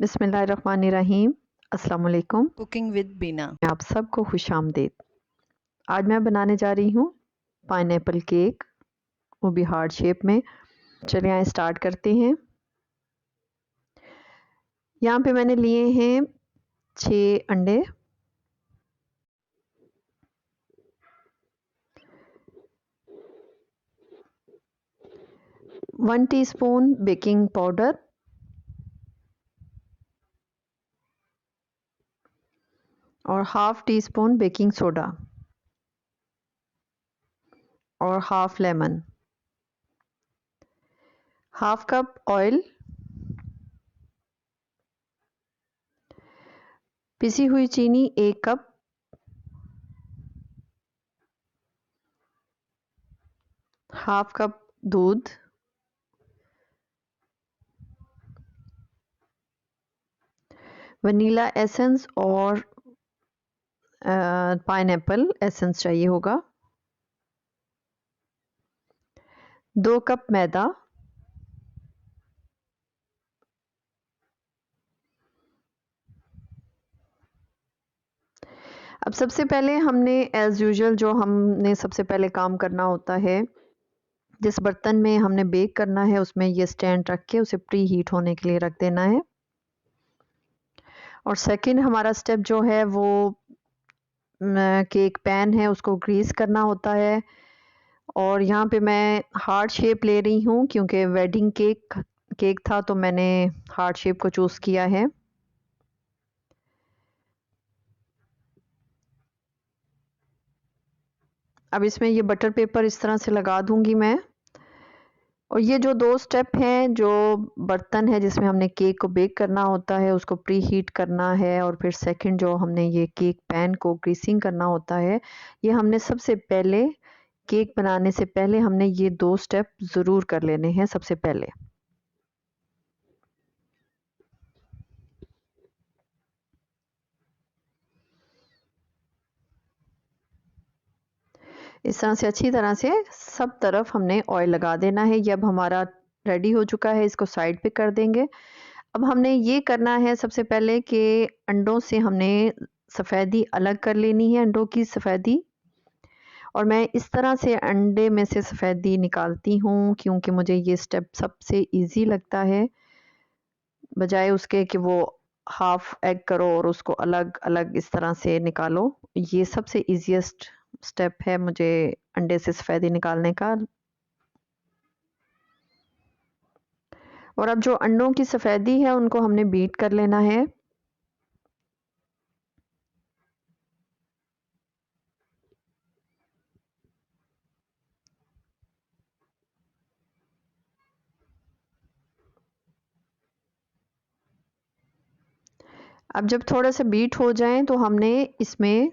बिस्मिल्लाहिर्रहमानिर्रहीम। अस्सलाम वालेकुम। कुकिंग विद बीना। आप सबको खुश आमदीद। आज मैं बनाने जा रही हूँ पाइनएप्पल केक, वो भी हार्ट शेप में। चलिए यहाँ स्टार्ट करते हैं। यहाँ पे मैंने लिए हैं 6 अंडे, 1 टीस्पून बेकिंग पाउडर, और half teaspoon baking soda, और half lemon, half cup oil, पिसी हुई चीनी 1 कप, हाफ कप दूध, वनीला एसेंस और पाइनएप्पल एसेंस चाहिए होगा, 2 कप मैदा, अब सबसे पहले हमने एज़ यूजुअल जो हमने सबसे पहले काम करना होता है, जिस बर्तन में हमने बेक करना है उसमें ये स्टैंड रख के उसे प्री हीट होने के लिए रख देना है। और सेकंड हमारा स्टेप जो है वो केक पैन है उसको ग्रीस करना होता है। और यहाँ पे मैं हार्ट शेप ले रही हूँ क्योंकि वेडिंग केक था तो मैंने हार्ट शेप को चूज़ किया है। अब इसमें ये बटर पेपर इस तरह से लगा दूंगी मैं। और ये जो 2 स्टेप हैं, जो बर्तन है जिसमें हमने केक को बेक करना होता है उसको प्री हीट करना है, और फिर सेकंड जो हमने ये केक पैन को ग्रीसिंग करना होता है, ये हमने सबसे पहले केक बनाने से पहले हमने ये 2 स्टेप ज़रूर कर लेने हैं सबसे पहले। इस तरह से अच्छी तरह से सब तरफ हमने ऑयल लगा देना है। ये अब हमारा रेडी हो चुका है, इसको साइड पे कर देंगे। अब हमने ये करना है सबसे पहले कि अंडों से हमने सफ़ेदी अलग कर लेनी है, अंडों की सफ़ेदी। और मैं इस तरह से अंडे में से सफ़ेदी निकालती हूँ क्योंकि मुझे ये स्टेप सबसे इजी लगता है, बजाय उसके कि वो हाफ एग करो और उसको अलग अलग इस तरह से निकालो। ये सबसे इजीएस्ट स्टेप है मुझे अंडे से सफ़ेदी निकालने का। और अब जो अंडों की सफ़ेदी है उनको हमने बीट कर लेना है। अब जब थोड़ा सा बीट हो जाए तो हमने इसमें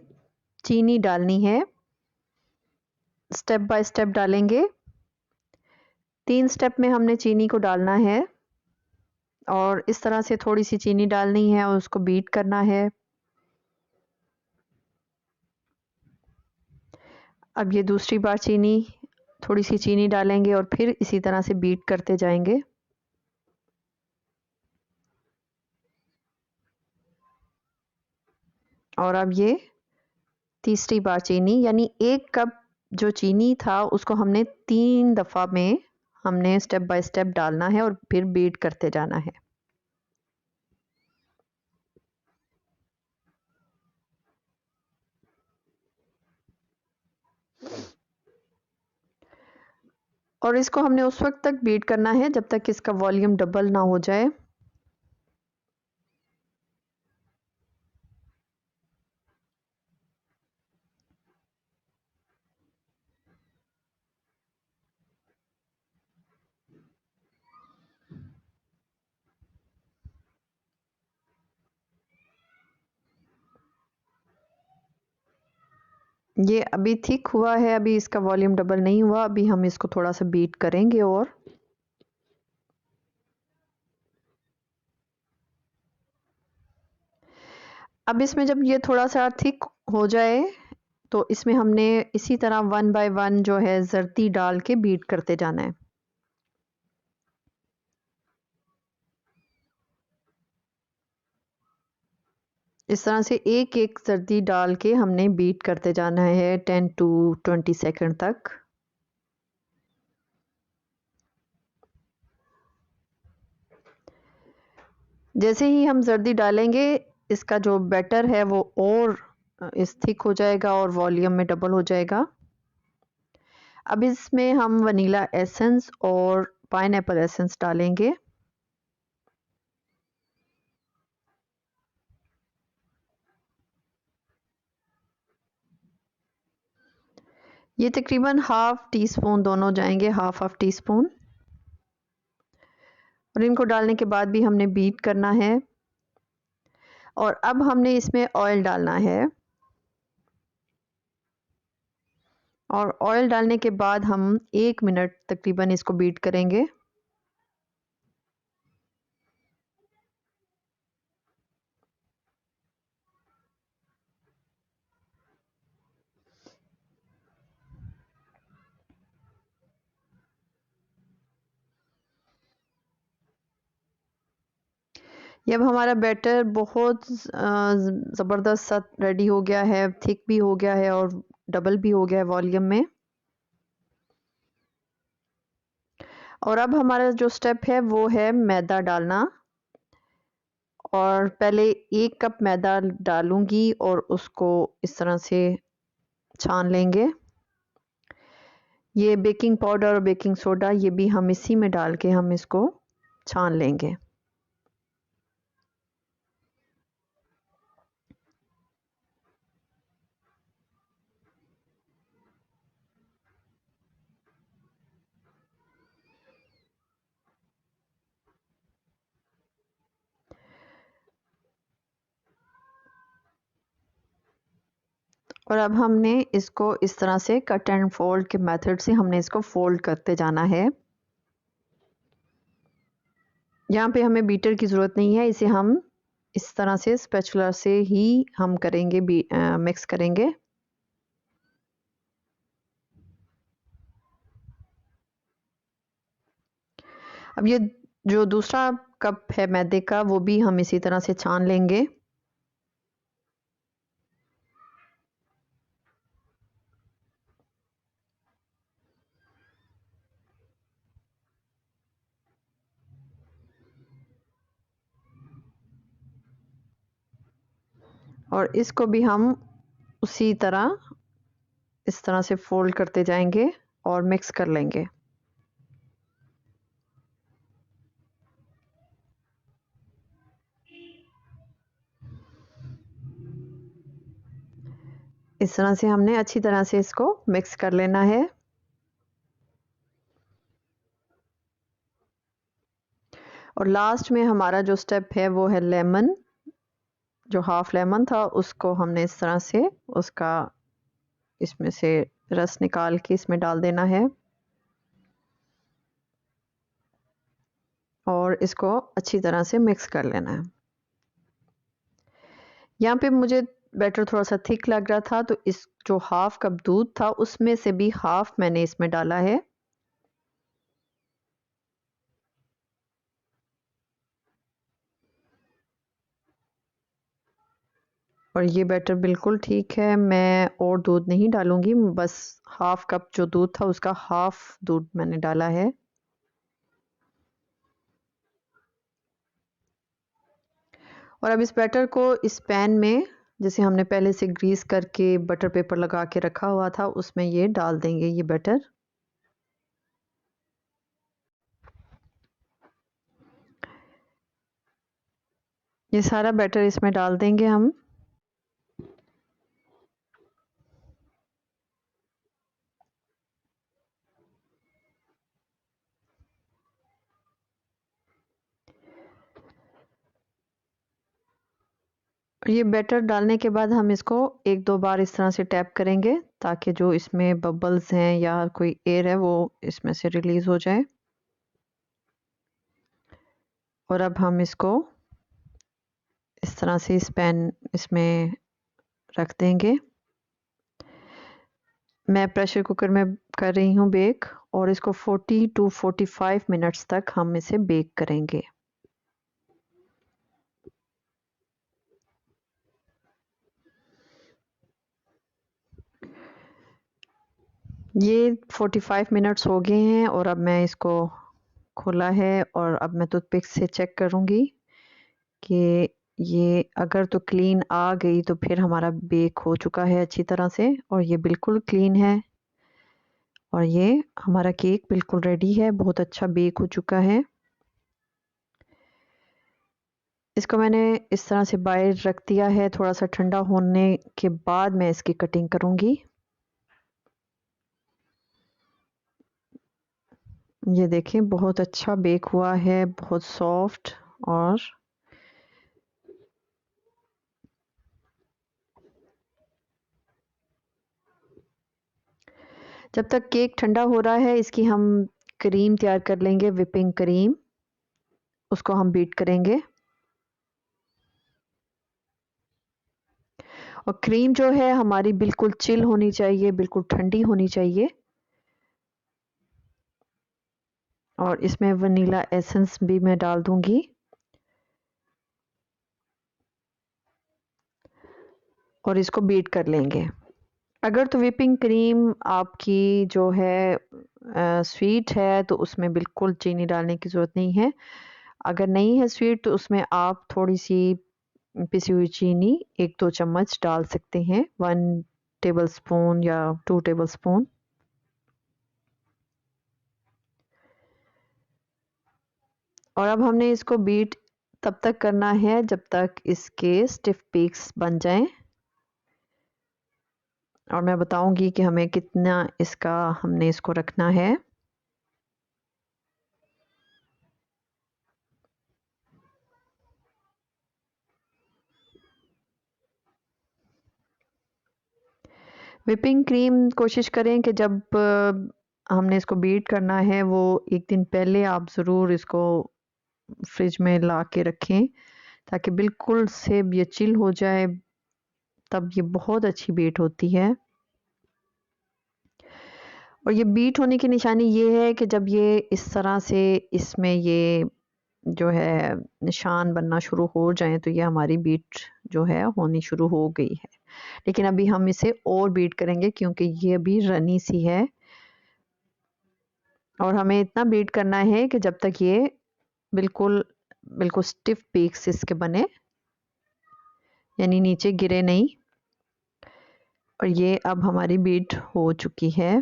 चीनी डालनी है, स्टेप बाय स्टेप डालेंगे। 3 स्टेप में हमने चीनी को डालना है और इस तरह से थोड़ी सी चीनी डालनी है और उसको बीट करना है। अब ये दूसरी बार थोड़ी सी चीनी डालेंगे और फिर इसी तरह से बीट करते जाएंगे। और अब ये तीसरी बार चीनी, यानी 1 कप जो चीनी था उसको हमने 3 दफ़ा में हमने स्टेप बाय स्टेप डालना है और फिर बीट करते जाना है। और इसको हमने उस वक्त तक बीट करना है जब तक इसका वॉल्यूम डबल ना हो जाए। ये अभी थिक हुआ है, अभी इसका वॉल्यूम डबल नहीं हुआ, अभी हम इसको थोड़ा सा बीट करेंगे। और अब इसमें जब ये थोड़ा सा थिक हो जाए तो इसमें हमने इसी तरह 1 बाय 1 जो है जर्दी डाल के बीट करते जाना है। इस तरह से एक एक जर्दी डाल के हमने बीट करते जाना है 10 to 20 सेकंड तक। जैसे ही हम जर्दी डालेंगे इसका जो बैटर है वो और इस थिक हो जाएगा और वॉल्यूम में डबल हो जाएगा। अब इसमें हम वनीला एसेंस और पाइनएप्पल एसेंस डालेंगे। ये तकरीबन हाफ टी स्पून दोनों जाएंगे, हाफ टी स्पून। और इनको डालने के बाद भी हमने बीट करना है। और अब हमने इसमें ऑयल डालना है और ऑयल डालने के बाद हम 1 मिनट तकरीबन इसको बीट करेंगे। जब हमारा बैटर बहुत ज़बरदस्त सा रेडी हो गया है, थिक भी हो गया है और डबल भी हो गया है वॉल्यूम में। और अब हमारा जो स्टेप है वो है मैदा डालना। और पहले 1 कप मैदा डालूंगी और उसको इस तरह से छान लेंगे। ये बेकिंग पाउडर और बेकिंग सोडा ये भी हम इसी में डाल के हम इसको छान लेंगे। और अब हमने इसको इस तरह से कट एंड फोल्ड के मेथड से हमने इसको फोल्ड करते जाना है। यहाँ पे हमें बीटर की ज़रूरत नहीं है, इसे हम इस तरह से स्पैचुला से ही हम करेंगे, मिक्स करेंगे। अब ये जो दूसरा कप है मैदे का वो भी हम इसी तरह से छान लेंगे। और इसको भी हम उसी तरह इस तरह से फोल्ड करते जाएंगे और मिक्स कर लेंगे। इस तरह से हमने अच्छी तरह से इसको मिक्स कर लेना है। और लास्ट में हमारा जो स्टेप है वो है लेमन। जो हाफ लेमन था उसको हमने इस तरह से उसका इसमें से रस निकाल के इसमें डाल देना है और इसको अच्छी तरह से मिक्स कर लेना है। यहाँ पे मुझे बैटर थोड़ा सा थिक लग रहा था तो इस जो हाफ कप दूध था उसमें से भी हाफ मैंने इसमें डाला है। और ये बैटर बिल्कुल ठीक है, मैं और दूध नहीं डालूंगी, बस हाफ कप जो दूध था उसका हाफ दूध मैंने डाला है। और अब इस बैटर को इस पैन में जैसे हमने पहले से ग्रीस करके बटर पेपर लगा के रखा हुआ था उसमें ये डाल देंगे ये बैटर। ये सारा बैटर इसमें डाल देंगे हम। ये बैटर डालने के बाद हम इसको 1-2 बार इस तरह से टैप करेंगे ताकि जो इसमें बबल्स हैं या कोई एयर है वो इसमें से रिलीज हो जाए। और अब हम इसको इस तरह से इस पैन इसमें रख देंगे। मैं प्रेशर कुकर में कर रही हूँ बेक और इसको 40 to 45 मिनट्स तक हम इसे बेक करेंगे। ये 45 मिनट्स हो गए हैं और अब मैं इसको खोला है और अब मैं टूथपिक से चेक करूँगी कि ये अगर तो क्लीन आ गई तो फिर हमारा बेक हो चुका है अच्छी तरह से, और ये बिल्कुल क्लीन है और ये हमारा केक बिल्कुल रेडी है, बहुत अच्छा बेक हो चुका है। इसको मैंने इस तरह से बाहर रख दिया है, थोड़ा सा ठंडा होने के बाद मैं इसकी कटिंग करूँगी। ये देखें बहुत अच्छा बेक हुआ है, बहुत सॉफ्ट। और जब तक केक ठंडा हो रहा है इसकी हम क्रीम तैयार कर लेंगे, विपिंग क्रीम, उसको हम बीट करेंगे। और क्रीम जो है हमारी बिल्कुल चिल होनी चाहिए, बिल्कुल ठंडी होनी चाहिए। और इसमें वनीला एसेंस भी मैं डाल दूंगी। और इसको बीट कर लेंगे। अगर तो व्हिपिंग क्रीम आपकी जो है स्वीट है तो उसमें बिल्कुल चीनी डालने की ज़रूरत नहीं है। अगर नहीं है स्वीट तो उसमें आप थोड़ी सी पिसी हुई चीनी 1-2 चम्मच डाल सकते हैं, 1 टेबल स्पून या 2 टेबल स्पून। और अब हमने इसको बीट तब तक करना है जब तक इसके स्टिफ पीक्स बन जाएं। और मैं बताऊंगी कि हमें कितना इसका हमने इसको रखना है। व्हिपिंग क्रीम कोशिश करें कि जब हमने इसको बीट करना है वो एक दिन पहले आप ज़रूर इसको फ्रिज में ला के रखें, ताकि बिल्कुल से ये चिल हो जाए, तब ये बहुत अच्छी बीट होती है। और ये बीट होने की निशानी ये है कि जब ये इस तरह से इसमें ये जो है निशान बनना शुरू हो जाए तो ये हमारी बीट जो है होनी शुरू हो गई है। लेकिन अभी हम इसे और बीट करेंगे क्योंकि ये अभी रनी सी है। और हमें इतना बीट करना है कि जब तक ये बिल्कुल बिल्कुल स्टिफ पीक्स इसके बने, यानी नीचे गिरे नहीं। और ये अब हमारी बीट हो चुकी है।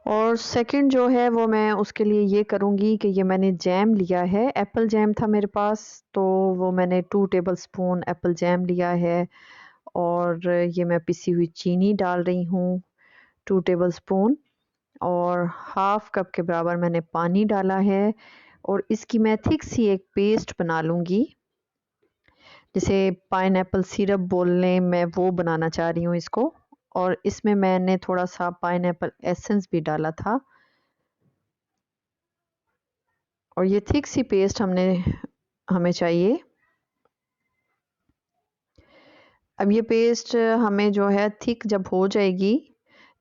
और सेकंड जो है वो मैं उसके लिए ये करूँगी कि ये मैंने जैम लिया है, एप्पल जैम था मेरे पास, तो वो मैंने 2 टेबल स्पून एप्पल जैम लिया है। और ये मैं पिसी हुई चीनी डाल रही हूँ 2 टेबल स्पून। और हाफ कप के बराबर मैंने पानी डाला है। और इसकी मैं थिक सी एक पेस्ट बना लूँगी, जिसे पाइनएप्पल सिरप बोल लें, मैं वो बनाना चाह रही हूँ इसको। और इसमें मैंने थोड़ा सा पाइनएप्पल एसेंस भी डाला था। और ये थिक सी पेस्ट हमें चाहिए। अब ये पेस्ट हमें जो है थिक जब हो जाएगी,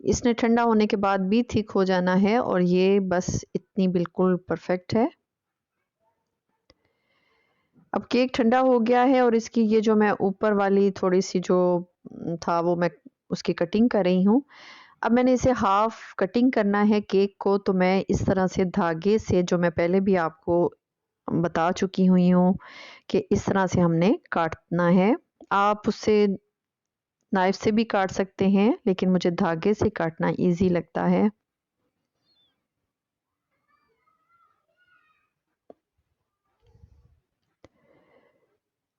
इसने ठंडा होने के बाद भी थिक हो जाना है, और ये बस इतनी बिल्कुल परफेक्ट है। अब केक ठंडा हो गया है और इसकी ये जो मैं ऊपर वाली थोड़ी सी जो था वो मैं उसकी कटिंग कर रही हूँ। अब मैंने इसे हाफ कटिंग करना है केक को, तो मैं इस तरह से धागे से, जो मैं पहले भी आपको बता चुकी हुई हूँ कि इस तरह से हमने काटना है। आप उससे नाइफ से भी काट सकते हैं, लेकिन मुझे धागे से काटना इजी लगता है।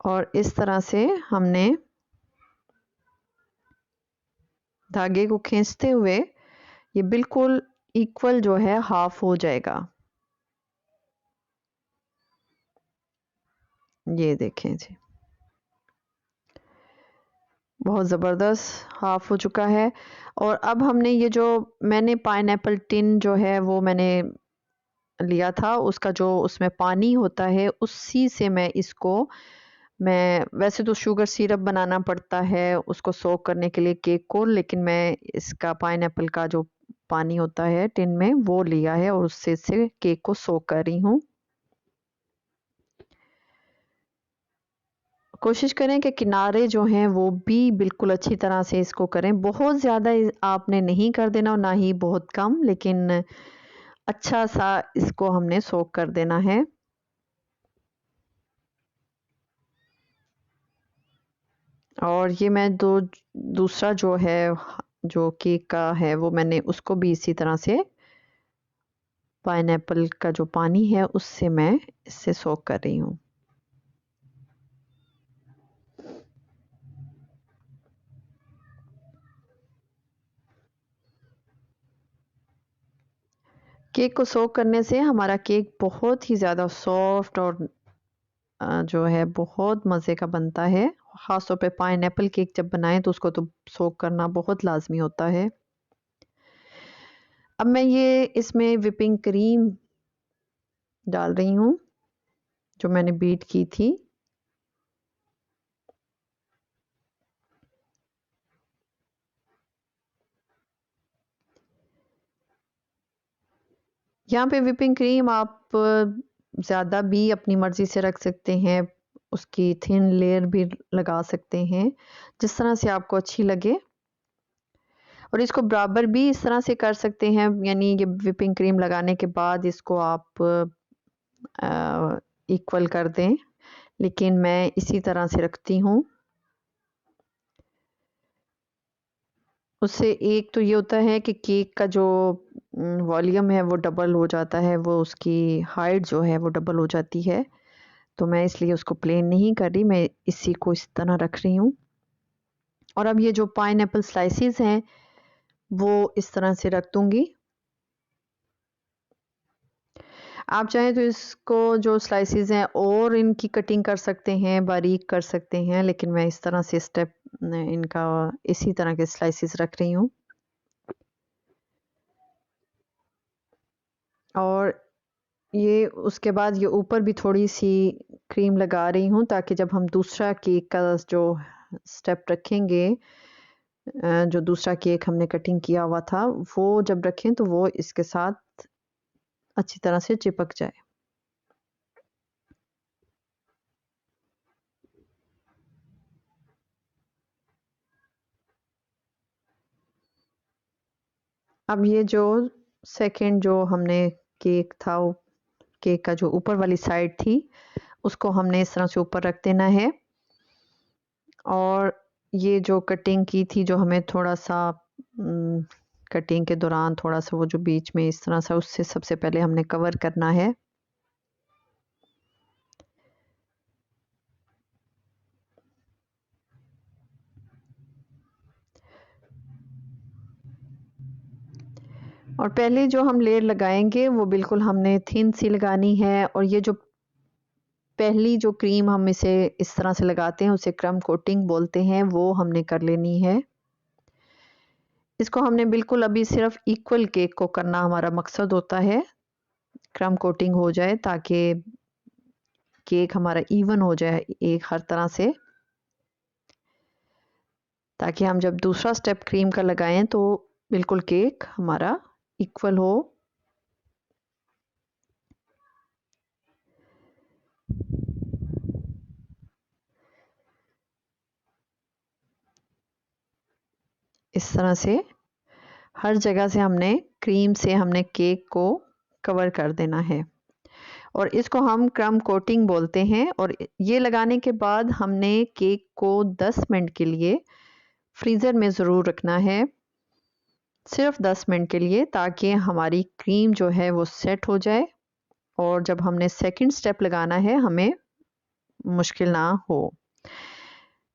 और इस तरह से हमने धागे को खींचते हुए ये बिल्कुल इक्वल जो है हाफ हो जाएगा। ये देखें जी, बहुत ज़बरदस्त हाफ हो चुका है। और अब हमने ये जो मैंने पाइनएप्पल टिन जो है वो मैंने लिया था, उसका जो उसमें पानी होता है उसी से मैं वैसे तो शुगर सिरप बनाना पड़ता है उसको सोक करने के लिए केक को, लेकिन मैं इसका पाइनएप्पल का जो पानी होता है टिन में वो लिया है और उससे केक को सोक कर रही हूँ। कोशिश करें कि किनारे जो हैं वो भी बिल्कुल अच्छी तरह से इसको करें। बहुत ज़्यादा आपने नहीं कर देना और ना ही बहुत कम, लेकिन अच्छा सा इसको हमने सोक कर देना है। और ये मैं दूसरा जो है जो केक का है वो मैंने उसको भी इसी तरह से पाइनएप्पल का जो पानी है उससे मैं इससे सोक कर रही हूँ। केक को सोक करने से हमारा केक बहुत ही ज़्यादा सॉफ्ट और जो है बहुत मज़े का बनता है। ख़ास तौर पे पाइनएप्पल केक जब बनाएं तो उसको तो सोक करना बहुत लाजमी होता है। अब मैं ये इसमें विपिंग क्रीम डाल रही हूँ जो मैंने बीट की थी। यहाँ पे विपिंग क्रीम आप ज़्यादा भी अपनी मर्ज़ी से रख सकते हैं, उसकी थिन लेयर भी लगा सकते हैं, जिस तरह से आपको अच्छी लगे। और इसको बराबर भी इस तरह से कर सकते हैं, यानी ये विपिंग क्रीम लगाने के बाद इसको आप इक्वल कर दें, लेकिन मैं इसी तरह से रखती हूँ। उससे एक तो ये होता है कि केक का जो वॉल्यूम है वो डबल हो जाता है, वो उसकी हाइट जो है वो डबल हो जाती है। तो मैं इसलिए उसको प्लेन नहीं कर रही, मैं इसी को इस तरह रख रही हूँ। और अब ये जो पाइनएप्पल स्लाइसेस हैं वो इस तरह से रख दूंगी। आप चाहें तो इसको जो स्लाइसेस हैं और इनकी कटिंग कर सकते हैं, बारीक कर सकते हैं, लेकिन मैं इस तरह से स्टेप इनका इसी तरह के स्लाइसेस रख रही हूँ। और ये उसके बाद ये ऊपर भी थोड़ी सी क्रीम लगा रही हूँ ताकि जब हम दूसरा केक का जो स्टेप रखेंगे, जो दूसरा केक हमने कटिंग किया हुआ था, वो जब रखें तो वो इसके साथ अच्छी तरह से चिपक जाए। अब ये जो सेकंड जो हमने केक था, केक का जो ऊपर वाली साइड थी, उसको हमने इस तरह से ऊपर रख देना है। और ये जो कटिंग की थी, जो हमें थोड़ा सा कटिंग के दौरान थोड़ा सा वो जो बीच में इस तरह सा, उससे सबसे पहले हमने कवर करना है। और पहले जो हम लेयर लगाएंगे वो बिल्कुल हमने थिन सी लगानी है। और ये जो पहली जो क्रीम हम इसे इस तरह से लगाते हैं उसे क्रम कोटिंग बोलते हैं, वो हमने कर लेनी है। इसको हमने बिल्कुल अभी सिर्फ इक्वल केक को करना हमारा मकसद होता है, क्रम कोटिंग हो जाए ताकि केक हमारा इवन हो जाए एक हर तरह से, ताकि हम जब दूसरा स्टेप क्रीम का लगाएं तो बिल्कुल केक हमारा इक्वल हो। इस तरह से हर जगह से हमने क्रीम से हमने केक को कवर कर देना है। और इसको हम क्रम कोटिंग बोलते हैं। और ये लगाने के बाद हमने केक को 10 मिनट के लिए फ्रीज़र में ज़रूर रखना है, सिर्फ 10 मिनट के लिए, ताकि हमारी क्रीम जो है वो सेट हो जाए और जब हमने सेकंड स्टेप लगाना है हमें मुश्किल ना हो।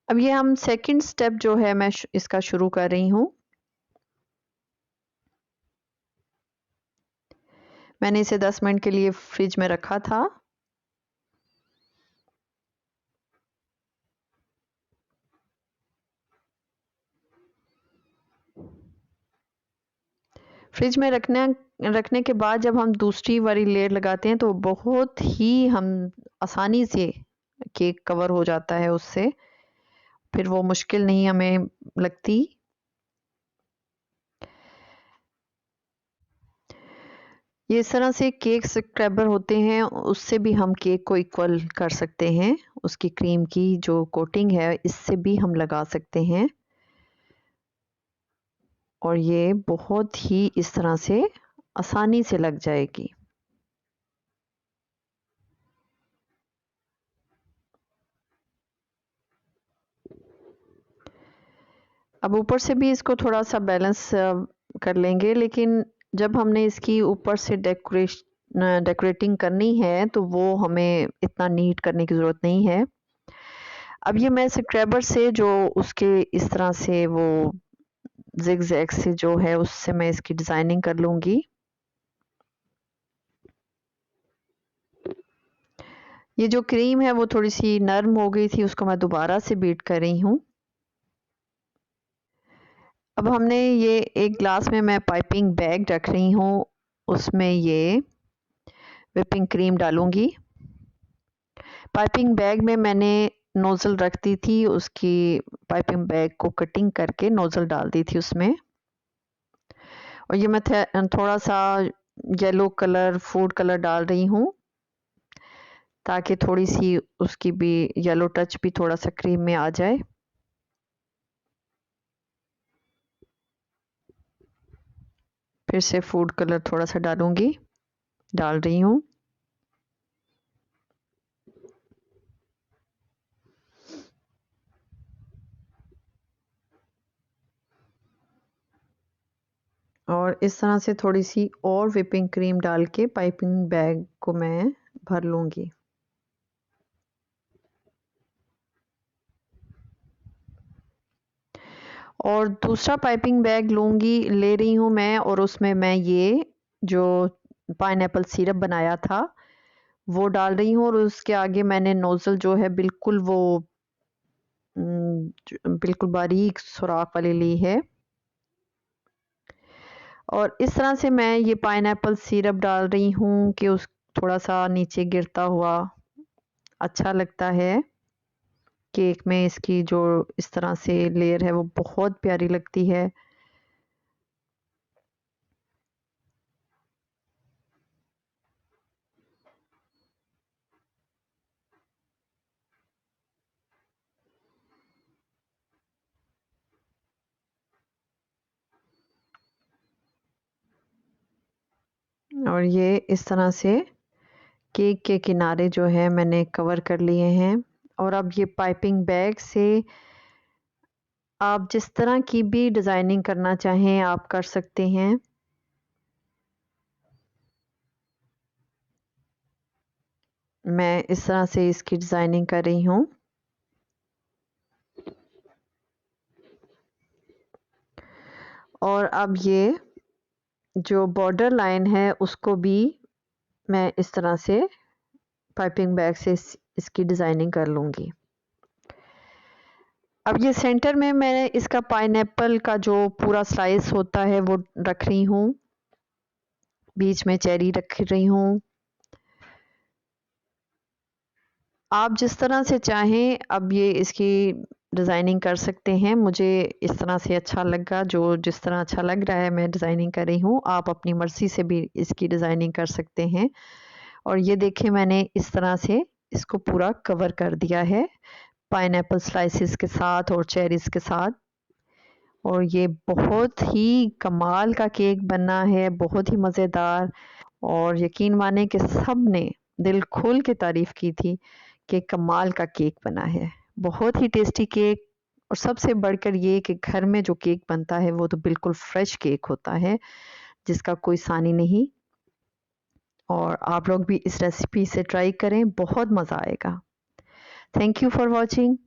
अब ये हम सेकंड स्टेप जो है मैं इसका शुरू कर रही हूँ। मैंने इसे 10 मिनट के लिए फ्रिज में रखा था। फ्रिज में रखने के बाद जब हम दूसरी वाली लेयर लगाते हैं तो बहुत ही हम आसानी से केक कवर हो जाता है उससे, फिर वो मुश्किल नहीं हमें लगती। ये इस तरह से केक स्क्रैबर होते हैं, उससे भी हम केक को इक्वल कर सकते हैं। उसकी क्रीम की जो कोटिंग है इससे भी हम लगा सकते हैं और ये बहुत ही इस तरह से आसानी से लग जाएगी। अब ऊपर से भी इसको थोड़ा सा बैलेंस कर लेंगे, लेकिन जब हमने इसकी ऊपर से डेकोरेटिंग करनी है तो वो हमें इतना नीट करने की ज़रूरत नहीं है। अब ये मैं स्क्रैबर से जो उसके इस तरह से वो ज़िगज़ैग से जो है उससे मैं इसकी डिज़ाइनिंग कर लूँगी। ये जो क्रीम है वो थोड़ी सी नरम हो गई थी, उसको मैं दोबारा से बीट कर रही हूँ। अब हमने ये एक ग्लास में मैं पाइपिंग बैग रख रही हूँ, उसमें ये व्हिपिंग क्रीम डालूँगी। पाइपिंग बैग में मैंने नोज़ल रख दी थी, उसकी पाइपिंग बैग को कटिंग करके नोज़ल डाल दी थी उसमें। और ये मैं थोड़ा सा येलो कलर, फूड कलर डाल रही हूँ ताकि थोड़ी सी उसकी भी येलो टच भी थोड़ा सा क्रीम में आ जाए। फिर से फूड कलर थोड़ा सा डालूँगी, डाल रही हूँ। और इस तरह से थोड़ी सी और व्हिपिंग क्रीम डाल के पाइपिंग बैग को मैं भर लूँगी। और दूसरा पाइपिंग बैग ले रही हूँ मैं, और उसमें मैं ये जो पाइनएप्पल सिरप बनाया था वो डाल रही हूँ, और उसके आगे मैंने नोज़ल जो है बिल्कुल वो बिल्कुल बारीक सुराख वाली ली है। और इस तरह से मैं ये पाइनएप्पल सिरप डाल रही हूँ कि उस थोड़ा सा नीचे गिरता हुआ अच्छा लगता है। केक में इसकी जो इस तरह से लेयर है वो बहुत प्यारी लगती है। और ये इस तरह से केक के किनारे जो है मैंने कवर कर लिए हैं। और अब ये पाइपिंग बैग से आप जिस तरह की भी डिज़ाइनिंग करना चाहें आप कर सकते हैं। मैं इस तरह से इसकी डिज़ाइनिंग कर रही हूँ। और अब ये जो बॉर्डर लाइन है उसको भी मैं इस तरह से पाइपिंग बैग से इसकी डिज़ाइनिंग कर लूँगी। अब ये सेंटर में मैं इसका पाइनएप्पल का जो पूरा स्लाइस होता है वो रख रही हूँ, बीच में चेरी रख रही हूँ। आप जिस तरह से चाहें अब ये इसकी डिज़ाइनिंग कर सकते हैं। मुझे इस तरह से अच्छा लगा, जो जिस तरह अच्छा लग रहा है मैं डिज़ाइनिंग कर रही हूँ। आप अपनी मर्ज़ी से भी इसकी डिज़ाइनिंग कर सकते हैं। और ये देखिए मैंने इस तरह से इसको पूरा कवर कर दिया है पाइनएप्पल स्लाइसेस के साथ और चेरीज़ के साथ। और ये बहुत ही कमाल का केक बना है, बहुत ही मज़ेदार। और यकीन माने कि सब ने दिल खोल के तारीफ़ की थी कि कमाल का केक बना है। बहुत ही टेस्टी केक, और सबसे बढ़कर ये कि घर में जो केक बनता है वो तो बिल्कुल फ्रेश केक होता है जिसका कोई सानी नहीं। और आप लोग भी इस रेसिपी से ट्राई करें, बहुत मज़ा आएगा। Thank you for watching.